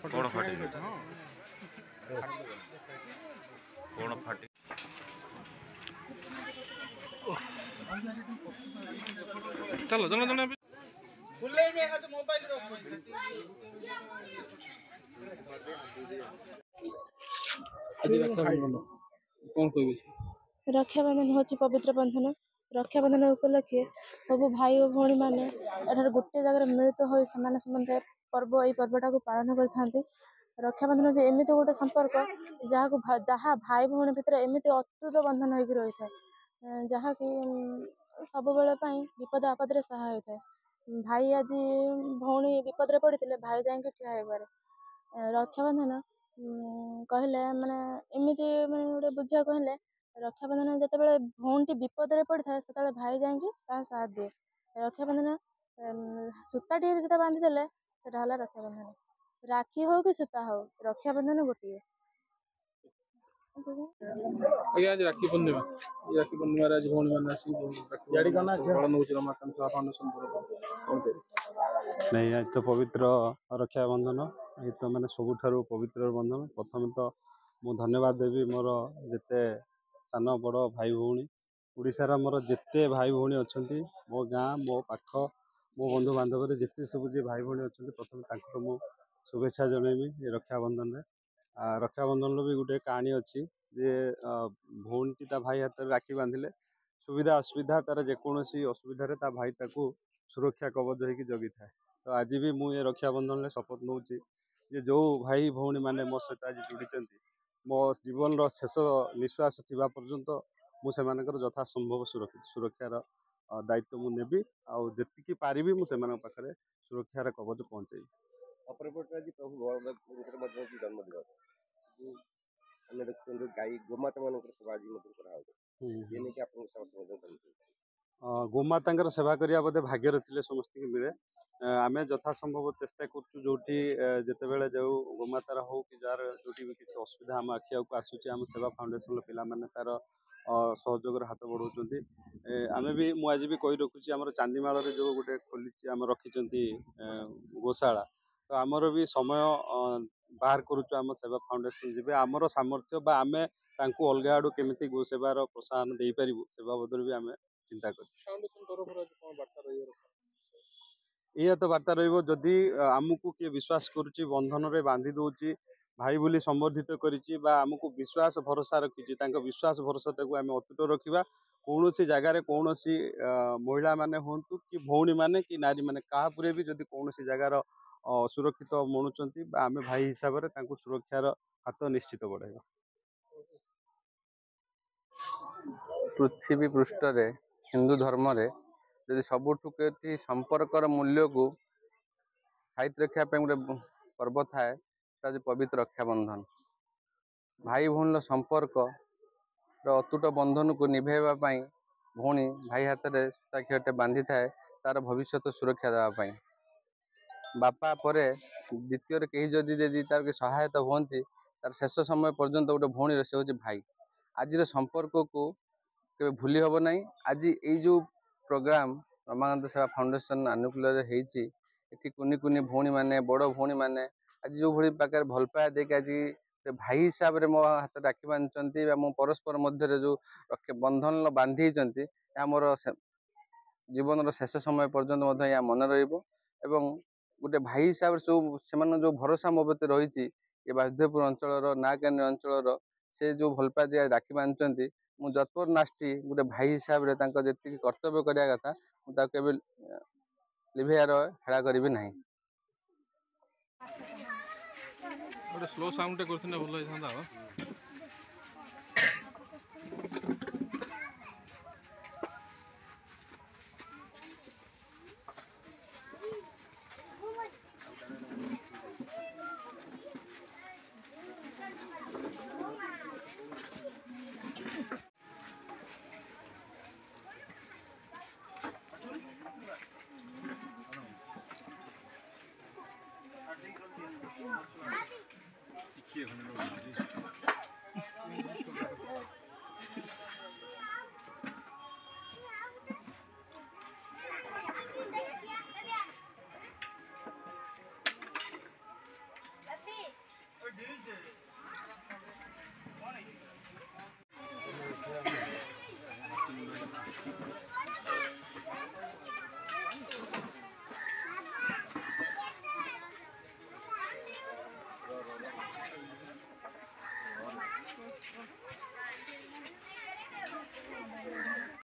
कौन फाटी कौन फाटी चलो चलो चलो रक्षाबंधन हूँ पवित्र बंधन। रक्षाबंधन उपलक्षे सब भाई और भौणी मैंने गोटे जगह मिलित हो पर्व यही पर्वटा को पालन करते। रक्षाबंधन एमती गोटे संपर्क जहाँ भाई भौणी भितर एमती अतुट बंधन होगी रही है जहाँकि सब बेले विपद आपद सहाय होता है। भाई आज भौणी विपद पड़ते भाई जाकि ठिया हो पारे। रक्षाबंधन कहले माने एमती माने गोटे बुझा कहले रक्षाबंधन जिते भौणी विपद पड़ता है से भाई जाकि साथ दिए। रक्षाबंधन सूताटे भी बांधी देले रक्षाबंधन। राखी हो कि सूता हो रक्षाबंधन गोटे। आज्ञा आज राखी पूर्णिमा राखी पूर्णिमा आज भौणी मैंने नहीं आज तो पवित्र रक्षाबंधन ये तो मैंने सबुठारु पवित्र बंधन। प्रथम तो मु धन्यवाद देवी मोर जिते सान बड़ भाई भौणी ओडिशार मोर जिते भाई भौणी अच्छा मो गाँ मो पाख मो बंधु बांधव जिते सब जी भाई भौणी अच्छा प्रथम तक मु शुभेच्छा जनइबी रक्षाबंधन। रक्षाबंधन भी गोटे कहानी अच्छी जे भौणी ता भाई हाथ राखी बांधिले सुविधा असुविधा तार जेकोसी असुविधा ता भाई ताकू सुरक्षा कवच होगी जगी था। तो आज भी मुझे रक्षाबंधन शपथ नौ जो भाई भौणी मैंने मो सहित आज जोड़ी मो जीवन शेष निश्वास थी पर्यंत मुझे यथा संभव सुरक्षार दायित्व मु नेबी आती पारि मुझे पाखे सुरक्षार कवच पहुँचे। अपरपटे आज प्रभु जन्मदिवस आम देखते गाई गोमाता मान सेवा गोमाता सेवा करने बोधे भाग्यर थे समस्त मिले आम यथा संभव चेष्टा करते जो गोमातार हो कि जार जो किसी असुविधा आम आखिया को आसूँ आम सेवा फाउंडेसन पिला माने तार सहयोग हाथ बढ़ाऊँ। आम भी मुझे भी कही रखुची आम चांदीमाल जो गोटे खोली आम रखी गोशाला तो आमर भी समय बाहर करुचु आम सेवा फाउंडेसन जी आमर सामर्थ्य बा आम अलग आड़ू केमी गो सेवार प्रोत्साहन दे पारू से बाबद भी आम चिंता कर ये तो बार्ता रही आमको किए विश्वास करुच्ची बंधन रे बांधि दौची भाई बोली संबोधित करमको विश्वास भरोसा रखी विश्वास भरोसा आम अतुट रखा कौन सी जगार कौन सी महिला माने हूँ कि भौणी माने कि नारी माने क्या भी जदि कौन सी जगार असुरक्षित मणुंट आम भाई हिसाब से सुरक्षार हाथ निश्चित बढ़ाइबा। पृथ्वी पृष्ठ रे हिंदू धर्म रे यदि सबुठु के संपर्कर मूल्य को साहित्य रखा गोटे पर्व थाए पवित्र रक्षाबंधन। भाई भौणी संपर्क अतुट बंधन को निभेवा भौणी भाई हाथ में सूताखिटे बांधि थाए तार भविष्य सुरक्षा देवाई। बापा परे द्वितीय कहीं जदि तार सहायता होती तार शेष समय पर्यंत गोटे भौणी से हूँ भाई। आज संपर्क को के भूली हम ना। आज ये जो प्रोग्राम रमाकांत सेवा फाउंडेशन आनुकूल ये कुनि कुनि भौणी मैंने बड़ भौणी मैंने आज जो भाई पाखे भल पाया देख आज भाई हिसाब से मो हाथ राखी बांधि मो परस्पर मध्य जो बंधन बांधि मोर जीवन शेष समय पर्यंत या मन रही गोटे भाई हिसाब से जो भरोसा मो प्रति रही ये बासुदेवपुर अंचल नागकानी अंचल से जो भल पाया दिया राखी बांधि मु जतपुर नास्टी गोटे भाई हिसाब से जी कर्तव्य करने कथा मुझे लिभेयार हेड़ा करी ना। गोटे स्लो साउंड करथिने भल होइथांदा। ଦେଇଛେ